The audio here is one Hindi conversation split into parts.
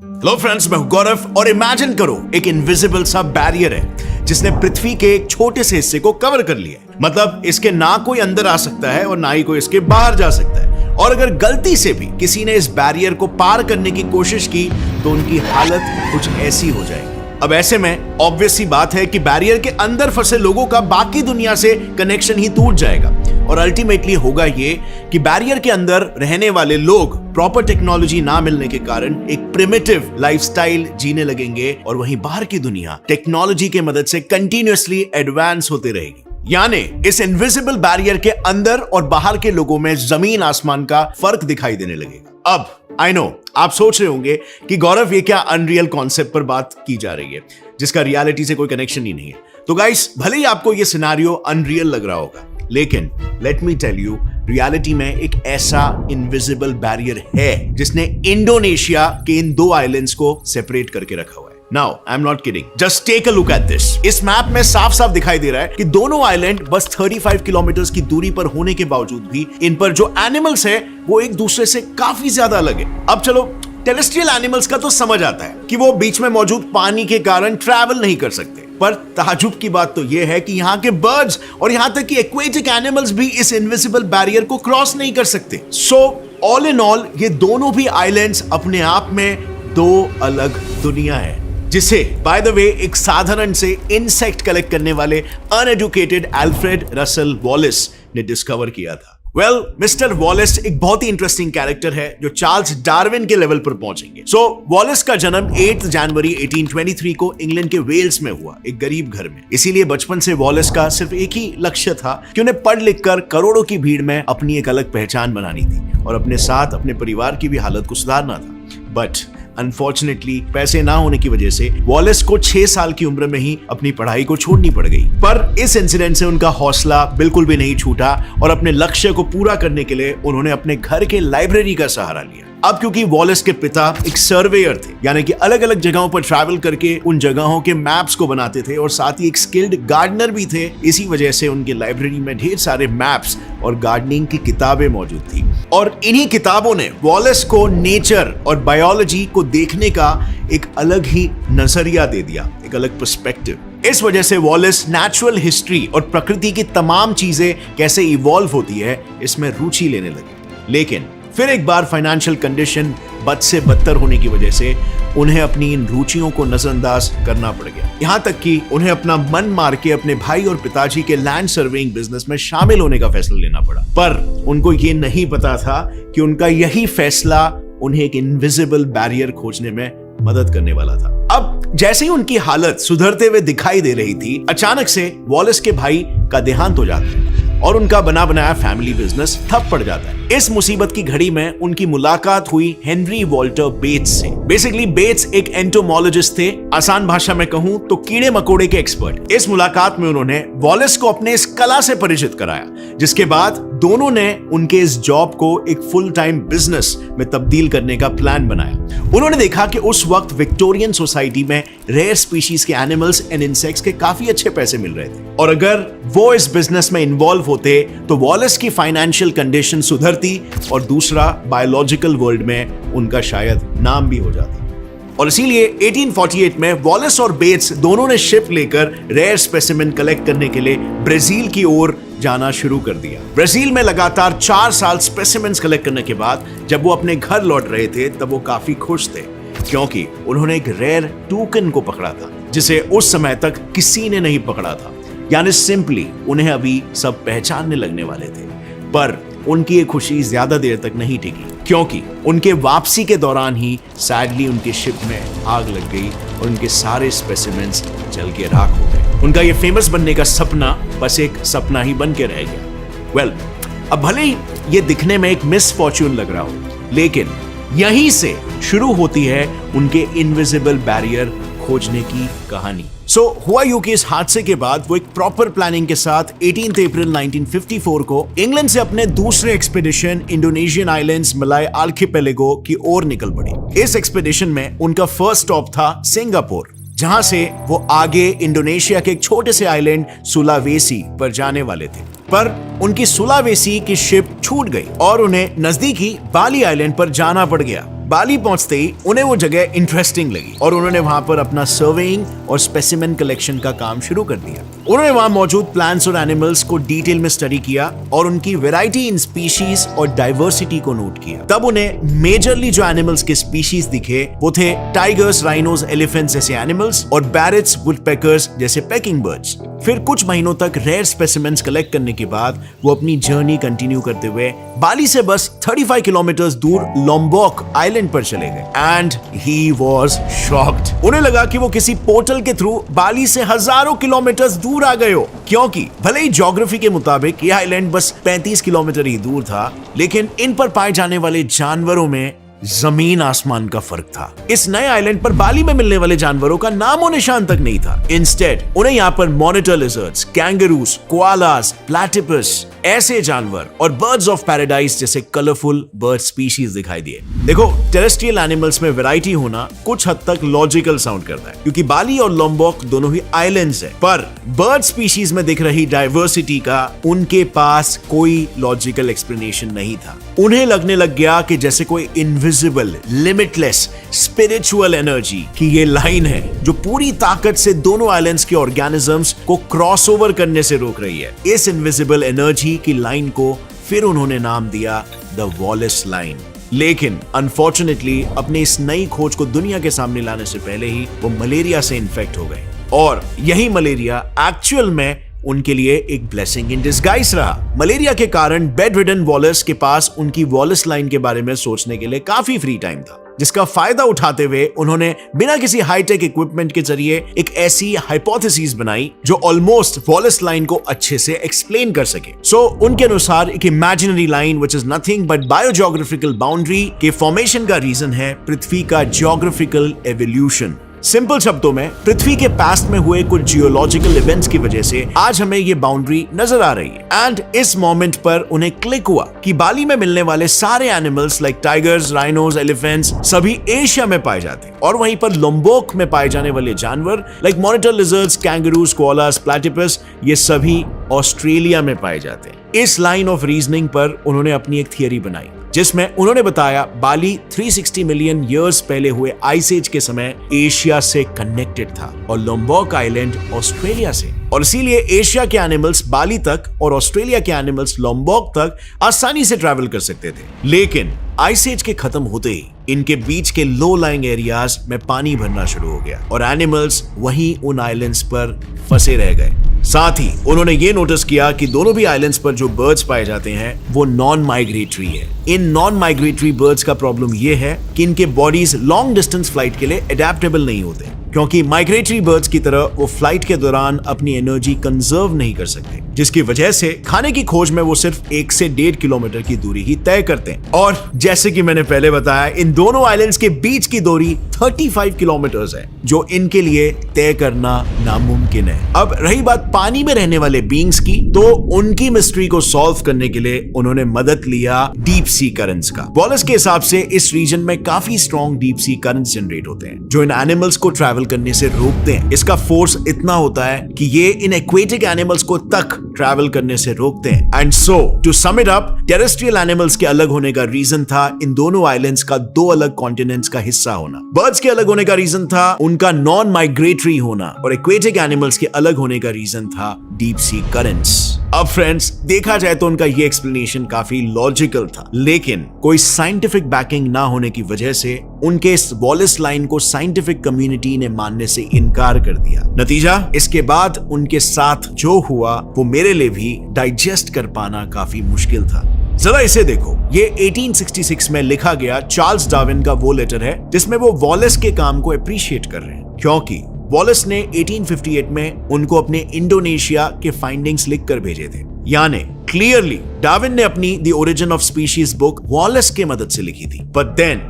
हेलो फ्रेंड्स, मैं हूं गौरव और इमेजिन करो एक इनविजिबल सा बैरियर है जिसने पृथ्वी के एक छोटे से हिस्से को कवर कर लिया है। मतलब इसके ना कोई अंदर आ सकता है और ना ही कोई इसके बाहर जा सकता है। और अगर गलती से भी किसी ने इस बैरियर को पार करने की कोशिश की तो उनकी हालत कुछ ऐसी हो जाएगी। अब ऐसे में ऑब्वियस सी बात है कि बैरियर के अंदर फंसे लोगों का बाकी दुनिया से कनेक्शन ही टूट जाएगा और अल्टीमेटली होगा ये कि बैरियर के अंदर रहने वाले लोग प्रॉपर टेक्नोलॉजी ना मिलने के कारण एक प्रिमिटिव लाइफस्टाइल जीने लगेंगे और वहीं बाहर की दुनिया टेक्नोलॉजी के मदद से कंटिन्यूअसली एडवांस होते रहेगी। यानी इस इनविजिबल बैरियर के अंदर और बाहर के लोगों में जमीन आसमान का फर्क दिखाई देने लगेगा। अब आई नो आप सोच रहे होंगे कि गौरव ये क्या अनरियल कॉन्सेप्ट पर बात की जा रही है जिसका रियलिटी से कोई कनेक्शन ही नहीं है। तो गाइस, भले ही आपको ये सिनेरियो अनरियल लग रहा होगा, लेकिन let me tell you, reality में एक ऐसा इनविजिबल बैरियर है जिसने इंडोनेशिया के इन दो आइलैंड्स को सेपरेट करके रखा हुआ है। Now, I'm not kidding. Just take a look at this. इस मैप में साफ साफ दिखाई दे रहा है कि दोनों आइलैंड बस 35 किलोमीटर की दूरी पर होने के बावजूद भी इन पर जो एनिमल्स है वो एक दूसरे से काफी ज्यादा अलग है। अब चलो, टेरेस्ट्रियल एनिमल्स का तो समझ आता है कि वो बीच में मौजूद पानी के कारण ट्रैवल नहीं कर सकते, पर ताजुब की बात तो यह है कि यहाँ के बर्ड्स और यहाँ तक कि एक्वेटिक एनिमल्स भी इस इनविजिबल बैरियर को क्रॉस नहीं कर सकते। सो ऑल इन ऑल ये दोनों भी आइलैंड्स अपने आप में दो अलग दुनिया है, जिसे बाय द वे एक साधारण से इंसेक्ट कलेक्ट करने वाले अनएजुकेटेड अल्फ्रेड रसल वॉलिस ने डिस्कवर किया था। वेल, मिस्टर वॉलिस एक बहुत ही इंटरेस्टिंग कैरेक्टर है जो चार्ल्स डार्विन के लेवल पर पहुंचेंगे। सो वॉलिस का जन्म 8 जनवरी 1823 को इंग्लैंड के वेल्स में हुआ, एक गरीब घर में। इसीलिए बचपन से वॉलिस का सिर्फ एक ही लक्ष्य था कि उन्हें पढ़ लिख कर करोड़ों की भीड़ में अपनी एक अलग पहचान बनानी थी और अपने साथ अपने परिवार की भी हालत को सुधारना था। बट अनफॉर्चुनेटली पैसे ना होने की वजह से वॉलिस को 6 साल की उम्र में ही अपनी पढ़ाई को छोड़नी पड़ गई। पर इस इंसिडेंट से उनका हौसला बिल्कुल भी नहीं छूटा और अपने लक्ष्य को पूरा करने के लिए उन्होंने अपने घर के लाइब्रेरी का सहारा लिया। अब क्योंकि वॉलिस के पिता एक सर्वेयर थे, यानी कि अलग अलग जगहों पर ट्रैवल करके उन जगहों के मैप्स को बनाते थे और साथ ही एक स्किल्ड गार्डनर भी थे, इसी वजह से उनके लाइब्रेरी में ढेर सारे मैप्स और गार्डनिंग की किताबें मौजूद थी। और इन्हीं किताबों ने वॉलिस को नेचर और बायोलॉजी को देखने का एक अलग ही नजरिया दे दिया, एक अलग पर्सपेक्टिव। इस वजह से वॉलिस नेचुरल हिस्ट्री और प्रकृति की तमाम चीजें कैसे इवॉल्व होती है इसमें रुचि लेने लगे। लेकिन फिर एक बार फाइनेंशियल कंडीशन बद से बदतर होने की वजह से उन्हें अपनी इन रुचियों को नजरअंदाज करना पड़ गया। यहाँ तक कि उन्हें अपना मन मार के अपने भाई और पिताजी के लैंड सर्वेइंग बिजनेस में शामिल होने का फैसला लेना पड़ा। पर उनको ये नहीं पता था कि उनका यही फैसला उन्हें एक इनविजिबल बैरियर खोजने में मदद करने वाला था। अब जैसे ही उनकी हालत सुधरते हुए दिखाई दे रही थी, अचानक से वॉलिस के भाई का देहांत हो जाता है और उनका बना बनाया फैमिली बिजनेस ठप पड़ जाता है। इस मुसीबत की घड़ी में उनकी मुलाकात हुई हेनरी वॉल्टर बेट्स से। बेसिकली बेट्स एक एंटोमोलॉजिस्ट थे, आसान भाषा में कहूं तो कीड़े मकोड़े के एक्सपर्ट। इस मुलाकात में उन्होंने वॉलिस को अपने इस कला से परिचित कराया, जिसके बाद दोनों ने उनके इस जॉब को एक फुल टाइम बिजनेस में तब्दील करने का प्लान बनाया। उन्होंने देखा कि उस वक्त विक्टोरियन सोसाइटी में रेयर स्पीशीज के एनिमल्स एंड इंसेक्ट्स के काफी अच्छे पैसे मिल रहे थे और अगर वो इस बिजनेस में इन्वॉल्व होते तो वॉलिस की फाइनेंशियल कंडीशन सुधरती और दूसरा बायोलॉजिकल वर्ल्ड में उनका शायद नाम भी हो जाता। और इसीलिए 1848 में वॉलिस और बेट्स दोनों ने शिप लेकर रेयर स्पेसिमेन कलेक्ट करने के लिए ब्राजील की ओर जाना शुरू कर दिया। ब्राजील में लगातार 4 साल स्पेसिमेन्स कलेक्ट करने के बाद जब वो अपने घर लौट रहे थे तब वो काफी खुश थे, क्योंकि उन्होंने एक रेयर टूकन को पकड़ा था जिसे उस समय तक किसी ने नहीं पकड़ा था। यानी सिंपली उन्हें अभी सब पहचानने लगने वाले थे। पर उनकी ये खुशी ज्यादा देर तक नहीं टिकी, क्योंकि उनके वापसी के दौरान ही सैडली उनके शिप में आग लग गई और उनके सारे स्पेसिमेंस जल के राख हो गए। उनका ये फेमस बनने का सपना बस एक सपना ही बन के रह गया। वेल, अब भले ही ये दिखने में एक मिस फॉर्च्यून लग रहा हो, लेकिन यहीं से शुरू होती है उनके इनविजिबल बैरियर खोजने की कहानी। हुआ यूं कि इस हादसे के बाद वो एक प्रॉपर प्लानिंग के साथ 18 अप्रैल 1954 को इंग्लैंड से अपने दूसरे एक्सपेडिशन इंडोनेशियन आइलैंड्स मलाय आर्किपेलागो की ओर निकल पड़ी। इस एक्सपेडिशन में उनका फर्स्ट स्टॉप था सिंगापुर, जहां से वो आगे इंडोनेशिया के एक छोटे से आइलैंड सुलावेसी पर जाने वाले थे। पर उनकी सुलावेसी की शिप छूट गई और उन्हें नजदीकी बाली आइलैंड पर जाना पड़ गया। बाली पहुंचते ही उन्हें वो जगह इंटरेस्टिंग लगी और उन्होंने वहां पर अपना सर्वेइंग और स्पेसिमेन कलेक्शन का काम शुरू कर दिया। उन्होंने वहां मौजूद प्लांट्स और एनिमल्स को डिटेल में स्टडी किया और उनकी वैरायटी इन स्पीशीज और डाइवर्सिटी को नोट किया। तब उन्हें मेजरली जो एनिमल्स के स्पीशीज दिखे वो थे टाइगर्स, राइनोस, एलिफेंट्स जैसे एनिमल्स और बैरेट्स, वुडपेकर्स जैसे पेकिंग बर्ड्स। फिर कुछ महीनों तक रेयर स्पेसिमेंस कलेक्ट करने के बाद वो अपनी जर्नी कंटिन्यू करते हुए बाली से बस 35 किलोमीटर दूर लोम्बोक आइलैंड पर चले गए एंड ही वाज शॉक्ड। उन्हें लगा कि वो किसी पोर्टल के थ्रू बाली से हजारों किलोमीटर दूर आ गए हो, क्योंकि भले ही ज्योग्राफी के मुताबिक यह आइलैंड बस 35 किलोमीटर ही दूर था, लेकिन इन पर पाए जाने वाले जानवरों में जमीन आसमान का फर्क था। इस नए आइलैंड पर बाली में मिलने वाले जानवरों का नामो निशान तक नहीं था। इंस्टेड उन्हें यहाँ पर monitor lizards, kangaroos, koalas, platypus ऐसे जानवर और बर्ड्स ऑफ पैराडाइज जैसे कलरफुल बर्ड स्पीशीज दिखाई दिए। देखो, टेरेस्ट्रियल एनिमल्स में वैरायटी होना कुछ हद तक लॉजिकल साउंड करता है, क्योंकि बाली और लोम्बोक दोनों ही आइलैंड्स हैं, पर बर्ड स्पीशीज में दिख रही डाइवर्सिटी का उनके पास कोई लॉजिकल एक्सप्लेनेशन नहीं था। उन्हें लगने लग गया कि जैसे कोई इनविजिबल, लिमिटलेस, स्पिरिचुअल एनर्जी की ये लाइन है जो पूरी ताकत से दोनों आइलैंड्स के ऑर्गेनिजम्स को क्रॉसओवर करने से रोक रही है। इस इनविजिबल एनर्जी की लाइन को फिर उन्होंने नाम दिया द वॉलेस लाइन। लेकिन अनफॉर्चुनेटली अपनी इस नई खोज को दुनिया के सामने लाने से पहले ही वो मलेरिया से इन्फेक्ट हो गए, और यही मलेरिया एक्चुअल में उनके लिए एक ब्लेसिंग इन डिस्गाइज रहा। मलेरिया के कारण बेड रिडन वॉलेस के पास उनकी वॉलेस लाइन के बारे में सोचने के लिए काफी फ्री टाइम था, जिसका फायदा उठाते हुए उन्होंने बिना किसी हाईटेक इक्विपमेंट के जरिए एक ऐसी हाइपोथेसिस बनाई जो ऑलमोस्ट वॉलेस लाइन को अच्छे से एक्सप्लेन कर सके। सो उनके अनुसार एक imaginary line which is nothing but biogeographical boundary के फॉर्मेशन का रीजन है पृथ्वी का जियोग्राफिकल एवोल्यूशन। सिंपल शब्दों में, पृथ्वी के पास्ट में हुए कुछ जियोलॉजिकल इवेंट्स की वजह से आज हमें ये बाउंड्री नजर आ रही है। एंड इस मोमेंट पर उन्हें क्लिक हुआ कि बाली में मिलने वाले सारे animals like tigers, rhinos, elephants सभी एशिया में पाए जाते हैं, और वहीं पर लोम्बोक में पाए जाने वाले जानवर like monitor lizards, kangaroos, koalas, platypus ये सभी ऑस्ट्रेलिया में पाए जाते हैं। इस लाइन ऑफ रीजनिंग पर उन्होंने अपनी एक थियरी बनाई, जिसमें उन्होंने बताया बाली 360 मिलियन ईयर्स पहले हुए आइस एज के समय एशिया से कनेक्टेड था और लोम्बोक आइलैंड ऑस्ट्रेलिया से, और इसीलिए एशिया के एनिमल्स बाली तक और ऑस्ट्रेलिया के एनिमल्स लोम्बोक तक आसानी से ट्रैवल कर सकते थे। लेकिन आइस एज के खत्म होते ही इनके बीच के लो लाइंग एरियाज में पानी भरना शुरू हो गया और एनिमल्स वहीं उन आइलैंड्स पर फंसे रह गए। साथ ही उन्होंने ये नोटिस किया कि दोनों भी आइलैंड्स पर जो बर्ड्स पाए जाते हैं वो नॉन माइग्रेटरी है। इन नॉन माइग्रेटरी बर्ड्स का प्रॉब्लम ये है कि इनके बॉडीज लॉन्ग डिस्टेंस फ्लाइट के लिए अडेप्टेबल नहीं होते, क्योंकि माइग्रेटरी बर्ड्स की तरह वो फ्लाइट के दौरान अपनी एनर्जी कंजर्व नहीं कर सकते, जिसकी वजह से खाने की खोज में वो सिर्फ 1 से 1.5 किलोमीटर की दूरी ही तय करते हैं। और जैसे कि मैंने पहले बताया, इन दोनों आइलैंड्स के बीच की दूरी 35 किलोमीटर है, जो इनके लिए तय करना नामुमकिन है। अब रही बात पानी में रहने वाले बींग्स की, तो उनकी मिस्ट्री को सॉल्व करने के लिए उन्होंने मदद लिया डीप सी करंट्स का। वॉलेस के हिसाब से इस रीजन में काफी strong deep sea currents generate होते हैं जो इन एनिमल्स को ट्रैवल करने से रोकते हैं। इसका फोर्स इतना होता है कि ये इन एक्वेटिक एनिमल्स को तक ट्रैवल करने से रोकते हैं। And so to sum it up, terrestrial animals के अलग होने का रीजन था इन दोनों आइलैंड्स का 2 अलग कॉन्टिनेंट्स का हिस्सा होना। बर्ड्स के अलग होने का रीजन था उनका नॉन माइग्रेटरी होना, और एक्वेटिक एनिमल्स के अलग होने का रीजन था डीप सी करंट्स। अब फ्रेंड्स, देखा जाए तो उनका ये एक्सप्लेनेशन काफी लॉजिकल था, लेकिन कोई साइंटिफिक बैकिंग ना होने की वजह से उनके इस वॉलेस लाइन को साइंटिफिक कम्युनिटी ने मानने से इनकार कर दिया। नतीजा, इसके बाद उनके साथ जो हुआ वो मेरे लिए भी डाइजेस्ट कर पाना काफी मुश्किल था। जरा इसे देखो, ये 1866 में लिखा गया चार्ल्स डार्विन का वो लेटर है जिसमें वो वॉलेस के काम को अप्रिशिएट कर रहे हैं, क्योंकि वॉलेस ने 1858 में उनको अपने इंडोनेशिया के फाइंडिंग्स लिखकर भेजे थे। यानी क्लियरली डार्विन ने अपनी the origin of species book Wallace के मदद से लिखी थी। बट देन,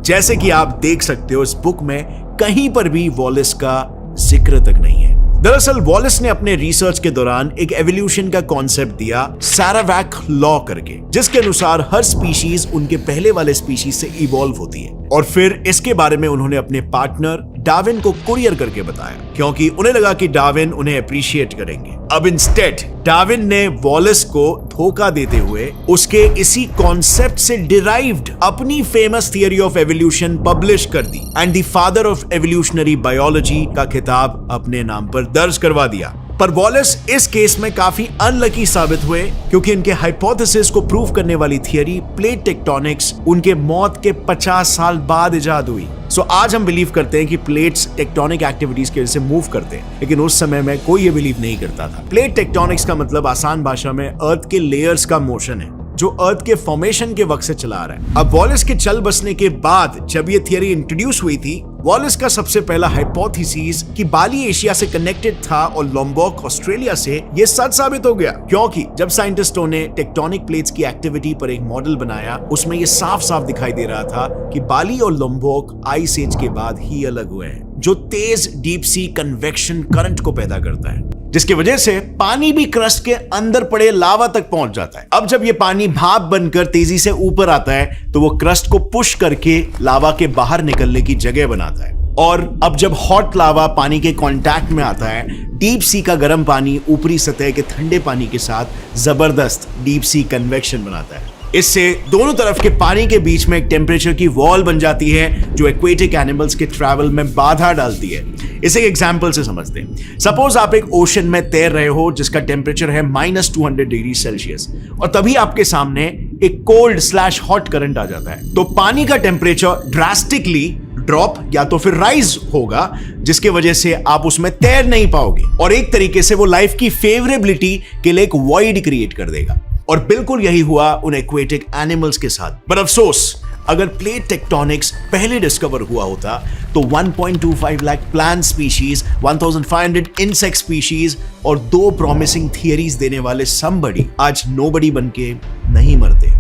जैसे कि आप देख सकते हो, इस बुक में कहीं पर भी वॉलेस का जिक्र तक नहीं है। दरअसल वॉलेस ने अपने रिसर्च के दौरान एक एवोल्यूशन का कॉन्सेप्ट दिया सारावैक लॉ करके, जिसके अनुसार हर स्पीशीज उनके पहले वाले स्पीशीज से इवॉल्व होती है। और फिर इसके बारे में उन्होंने अपने पार्टनर डार्विन को कुरियर करके बताया, क्योंकि उन्हें लगा कि डार्विन उन्हें अप्रिशिएट करेंगे। अब इंस्टेड डार्विन ने वॉलेस को धोखा देते हुए उसके इसी कॉन्सेप्ट से डिराइव्ड अपनी famous theory of evolution publish कर दी and the father of evolutionary biology का खिताब अपने नाम पर दर्ज करवा दिया। पर वॉलेस इस केस में काफी अनलकी साबित हुए, क्योंकि इनके हाइपोथेसिस को प्रूव करने वाली थियरी प्लेट टेक्टोनिक्स उनके मौत के 50 साल बाद इजाद हुई। सो आज हम बिलीव करते हैं कि प्लेट्स टेक्टोनिक एक्टिविटीज की वजह से मूव करते हैं, लेकिन उस समय में कोई ये बिलीव नहीं करता था। प्लेट टेक्टोनिक्स का मतलब आसान भाषा में अर्थ के लेयर्स का मोशन है, जो अर्थ के फॉर्मेशन के वक्त से चला आ रहा है। अब वॉलेस के चल बसने के बाद जब ये थियरी इंट्रोड्यूस हुई थी, वॉलेस का सबसे पहला हाइपोथेसिस कि बाली एशिया से कनेक्टेड था और लोम्बॉक ऑस्ट्रेलिया से, ये सच साबित हो गया, क्योंकि जब साइंटिस्टों ने टेक्टोनिक प्लेट्स की एक्टिविटी पर एक मॉडल बनाया, उसमें ये साफ साफ दिखाई दे रहा था कि बाली और लोम्बॉक आइस एज के बाद ही अलग हुए हैं, जो तेज डीप सी कन्वेक्शन करंट को पैदा करता है, जिसकी वजह से पानी भी क्रस्ट के अंदर पड़े लावा तक पहुंच जाता है। अब जब ये पानी भाप बनकर तेजी से ऊपर आता है, तो वो क्रस्ट को पुश करके लावा के बाहर निकलने की जगह बनाता है। और अब जब हॉट लावा पानी के कांटेक्ट में आता है, डीप सी का गर्म पानी ऊपरी सतह के ठंडे पानी के साथ जबरदस्त डीप सी कन्वेक्शन बनाता है। इससे दोनों तरफ के पानी के बीच में एक टेम्परेचर की वॉल बन जाती है, जो एक्वेटिक एनिमल्स के ट्रैवल में बाधा डालती है। इसे एक एग्जांपल से समझते हैं। सपोज आप एक ओशन में तैर रहे हो जिसका टेम्परेचर है -200 डिग्री सेल्सियस, और तभी आपके सामने एक कोल्ड स्लैश हॉट करंट आ जाता है, तो पानी का टेम्परेचर ड्रास्टिकली ड्रॉप या तो फिर राइज होगा, जिसकी वजह से आप उसमें तैर नहीं पाओगे, और एक तरीके से वो लाइफ की फेवरेबिलिटी के लिए एक वॉइड क्रिएट कर देगा। और बिल्कुल यही हुआ उन एक्वेटिक एनिमल्स के साथ। पर अफसोस, अगर प्लेट टेक्टोनिक्स पहले डिस्कवर हुआ होता तो 1.25 lakh plant species, 1500 insect species और 2 प्रॉमिसिंग थियरीज देने वाले समबडी आज नोबडी बनके नहीं मरते।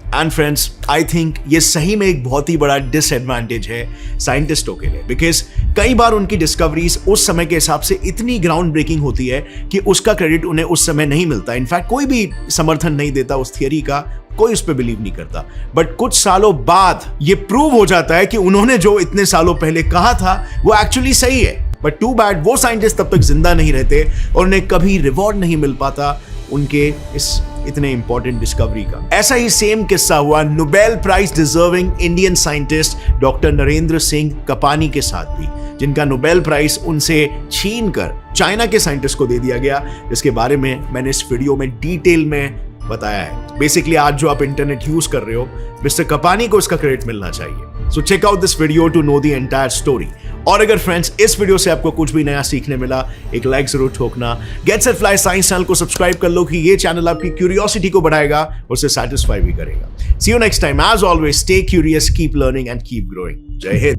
एंड फ्रेंड्स, आई थिंक ये सही में एक बहुत ही बड़ा डिसएडवांटेज है साइंटिस्टों के लिए, बिकॉज कई बार उनकी डिस्कवरीज उस समय के हिसाब से इतनी ग्राउंड ब्रेकिंग होती है कि उसका क्रेडिट उन्हें उस समय नहीं मिलता। इनफैक्ट कोई भी समर्थन नहीं देता उस थियरी का, कोई उस पर बिलीव नहीं करता। बट कुछ सालों बाद ये प्रूव हो जाता है कि उन्होंने जो इतने सालों पहले कहा था वो एक्चुअली सही है। बट टू बैड, वो साइंटिस्ट तब तक जिंदा नहीं रहते और उन्हें कभी रिवॉर्ड नहीं मिल पाता उनके इस इतने इंपॉर्टेंट डिस्कवरी का। ऐसा ही सेम किस्सा हुआ Nobel prize deserving Indian scientist doctor Narendra Singh Kapany के साथ भी, जिनका नोबेल प्राइज उनसे छीनकर चाइना के साइंटिस्ट को दे दिया गया, जिसके बारे में मैंने इस वीडियो में डिटेल में बताया है। बेसिकली आज जो आप इंटरनेट यूज कर रहे हो, मिस्टर कपानी को इसका क्रेडिट मिलना चाहिए। So check out this video to know the entire story. और अगर फ्रेंड्स इस वीडियो से आपको कुछ भी नया सीखने मिला, एक लाइक जरूर ठोकना। Get set fly science channel को सब्सक्राइब कर लो कि ये चैनल आपकी क्यूरियोसिटी को बढ़ाएगा और उसे सेटिस्फाई भी करेगा। See you next time. As always, stay curious, keep learning and keep growing. जय हिंद।